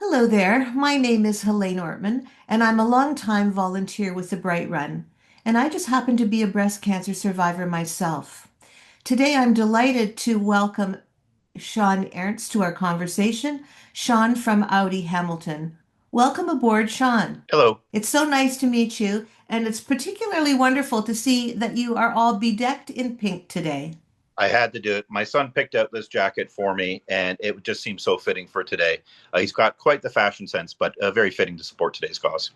Hello there. My name is Helaine Ortmann, and I'm a longtime volunteer with the Bright Run. And I just happen to be a breast cancer survivor myself. Today, I'm delighted to welcome Sean Ernst to our conversation. Sean from Audi Hamilton. Welcome aboard, Sean. Hello. It's so nice to meet you, and it's particularly wonderful to see that you are all bedecked in pink today. I had to do it. My son picked out this jacket for me, and it just seems so fitting for today. He's got quite the fashion sense, but very fitting to support today's cause.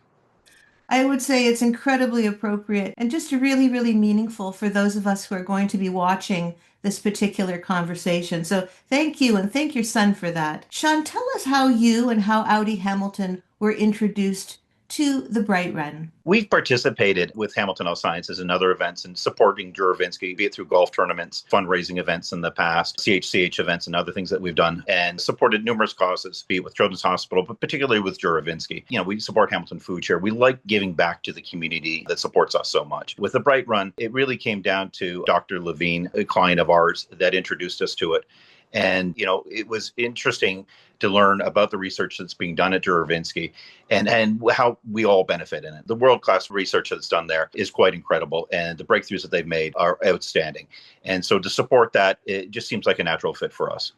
I would say it's incredibly appropriate and just really, really meaningful for those of us who are going to be watching this particular conversation. So thank you and thank your son for that. Sean, tell us how you and how Audi Hamilton were introduced to the Bright Run. We've participated with Hamilton Health Sciences and other events and supporting Juravinski, be it through golf tournaments, fundraising events in the past, CHCH events, and other things that we've done, and supported numerous causes, be it with Children's Hospital, but particularly with Juravinski. We support Hamilton Food Share. We like giving back to the community that supports us so much. With the Bright Run, it really came down to Dr. Levine, a client of ours that introduced us to it. And, it was interesting to learn about the research that's being done at Juravinski and how we all benefit in it. The world-class research that's done there is quite incredible, and the breakthroughs that they've made are outstanding. And so to support that, it just seems like a natural fit for us.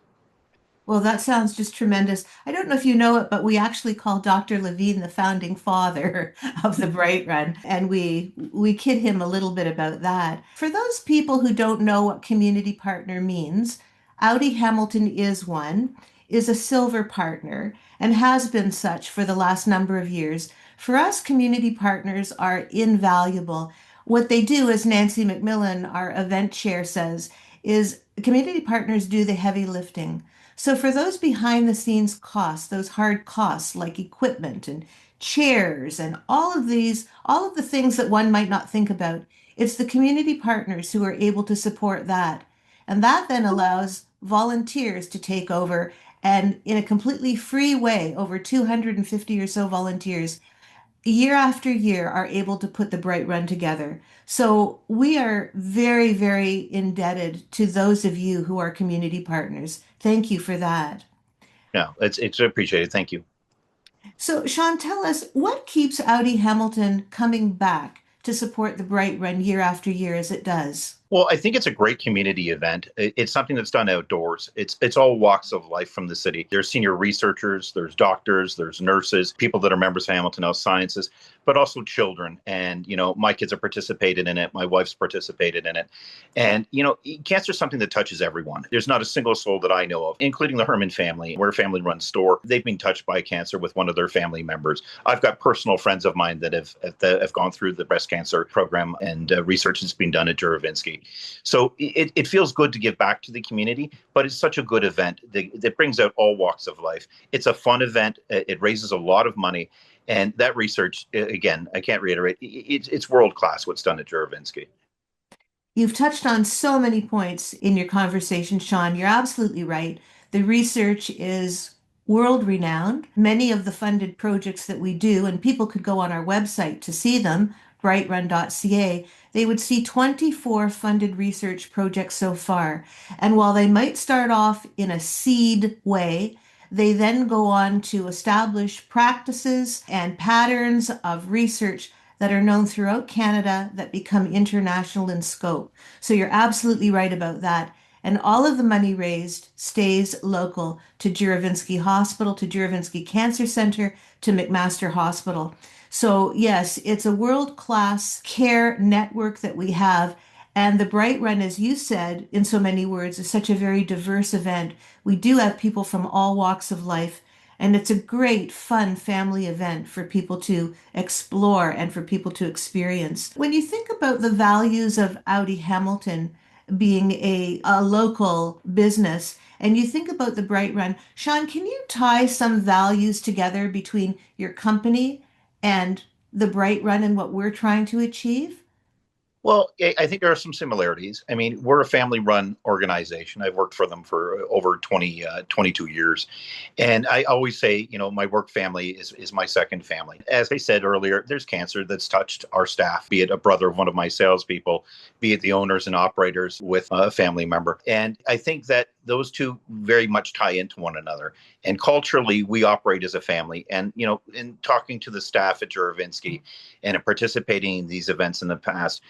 Well, that sounds just tremendous. I don't know if you know it, but we actually call Dr. Levine the founding father of the Bright Run, and we kid him a little bit about that. For those people who don't know what community partner means, Audi Hamilton is a silver partner, and has been such for the last number of years. For us, community partners are invaluable. What they do, as Nancy McMillan, our event chair, says, is community partners do the heavy lifting. So for those behind the scenes costs, those hard costs like equipment and chairs and all of the things that one might not think about, it's the community partners who are able to support that. And that then allows volunteers to take over, and in a completely free way, over 250 or so volunteers year after year are able to put the Bright Run together. So we are very, very indebted to those of you who are community partners. Thank you for that. No, it's appreciated. Thank you. So, Sean, tell us what keeps Audi Hamilton coming back to support the Bright Run year after year as it does? Well, I think it's a great community event. It's something that's done outdoors. It's all walks of life from the city. There's senior researchers, there's doctors, there's nurses, people that are members of Hamilton Health Sciences, but also children. And, my kids have participated in it. My wife's participated in it. And, cancer is something that touches everyone. There's not a single soul that I know of, including the Herman family. We're a family-run store. They've been touched by cancer with one of their family members. I've got personal friends of mine that have gone through the breast cancer program and research that's been done at Juravinski. So it feels good to give back to the community, but it's such a good event that brings out all walks of life. It's a fun event. It raises a lot of money. And that research, again, I can't reiterate, it's world class what's done at Juravinski. You've touched on so many points in your conversation, Sean. You're absolutely right. The research is world renowned. Many of the funded projects that we do, and people could go on our website to see them, brightrun.ca, they would see 24 funded research projects so far. And while they might start off in a seed way, they then go on to establish practices and patterns of research that are known throughout Canada that become international in scope. So you're absolutely right about that. And all of the money raised stays local to Juravinski Hospital, to Juravinski Cancer Center, to McMaster Hospital. So yes, it's a world-class care network that we have. And the Bright Run, as you said, in so many words, is such a very diverse event. We do have people from all walks of life, and it's a great, fun family event for people to explore and for people to experience. When you think about the values of Audi Hamilton being a local business, and you think about the Bright Run, Sean, can you tie some values together between your company and the Bright Run and what we're trying to achieve? Well, I think there are some similarities. I mean, we're a family-run organization. I've worked for them for over 22 years. And I always say, my work family is my second family. As I said earlier, there's cancer that's touched our staff, be it a brother of one of my salespeople, be it the owners and operators with a family member. And I think that those two very much tie into one another. And culturally, we operate as a family. And, in talking to the staff at Juravinski and in participating in these events in the past,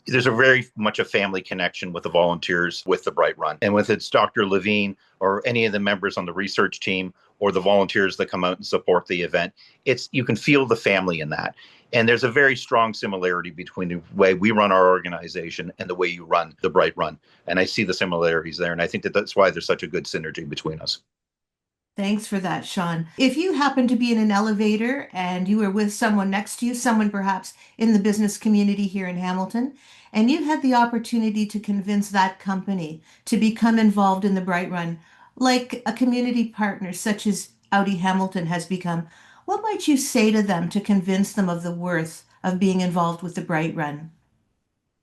there's a very much a family connection with the volunteers with the Bright Run. And with it's Dr. Levine or any of the members on the research team or the volunteers that come out and support the event, you can feel the family in that. And there's a very strong similarity between the way we run our organization and the way you run the Bright Run. And I see the similarities there. And I think that's why there's such a good synergy between us. Thanks for that, Sean. If you happen to be in an elevator and you were with someone next to you, someone perhaps in the business community here in Hamilton, and you had the opportunity to convince that company to become involved in the Bright Run, like a community partner such as Audi Hamilton has become, what might you say to them to convince them of the worth of being involved with the Bright Run?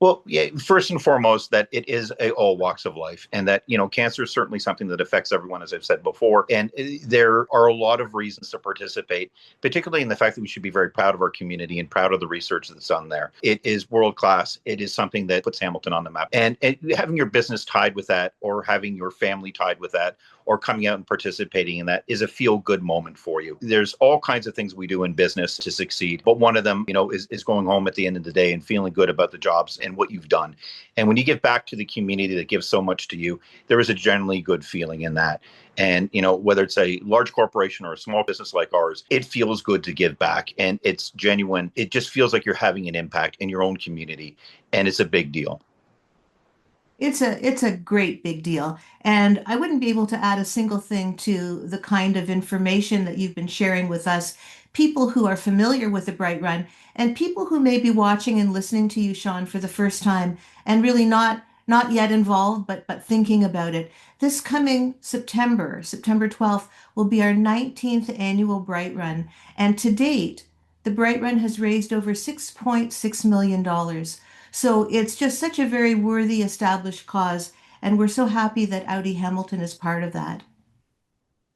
Well, yeah, first and foremost, that it is all walks of life, and that cancer is certainly something that affects everyone, as I've said before. And there are a lot of reasons to participate, particularly in the fact that we should be very proud of our community and proud of the research that's done there. It is world class. It is something that puts Hamilton on the map. And having your business tied with that, or having your family tied with that, or coming out and participating in that is a feel good moment for you. There's all kinds of things we do in business to succeed, but one of them, is going home at the end of the day and feeling good about the jobs and what you've done. And when you give back to the community that gives so much to you, there is a generally good feeling in that. And, whether it's a large corporation or a small business like ours, it feels good to give back, and it's genuine. It just feels like you're having an impact in your own community, and it's a big deal. It's a great big deal. And I wouldn't be able to add a single thing to the kind of information that you've been sharing with us, people who are familiar with the Bright Run and people who may be watching and listening to you, Sean, for the first time and really not yet involved, but thinking about it. This coming September, September 12th, will be our 19th annual Bright Run. And to date, the Bright Run has raised over $6.6 million. So it's just such a very worthy established cause, and we're so happy that Audi Hamilton is part of that.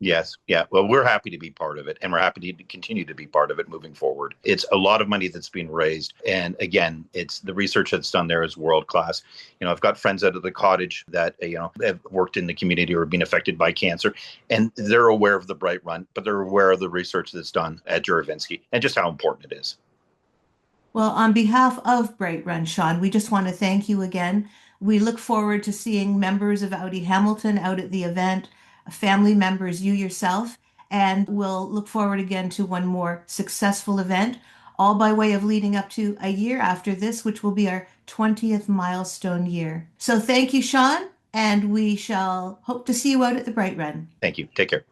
Yes. Yeah. Well, we're happy to be part of it, and we're happy to continue to be part of it moving forward. It's a lot of money that's being raised. And again, it's the research that's done there is world class. I've got friends out of the cottage that, have worked in the community or been affected by cancer, and they're aware of the Bright Run, but they're aware of the research that's done at Juravinski and just how important it is. Well, on behalf of Bright Run, Sean, we just want to thank you again. We look forward to seeing members of Audi Hamilton out at the event, family members, you yourself, and we'll look forward again to one more successful event, all by way of leading up to a year after this, which will be our 20th milestone year. So thank you, Sean, and we shall hope to see you out at the Bright Run. Thank you. Take care.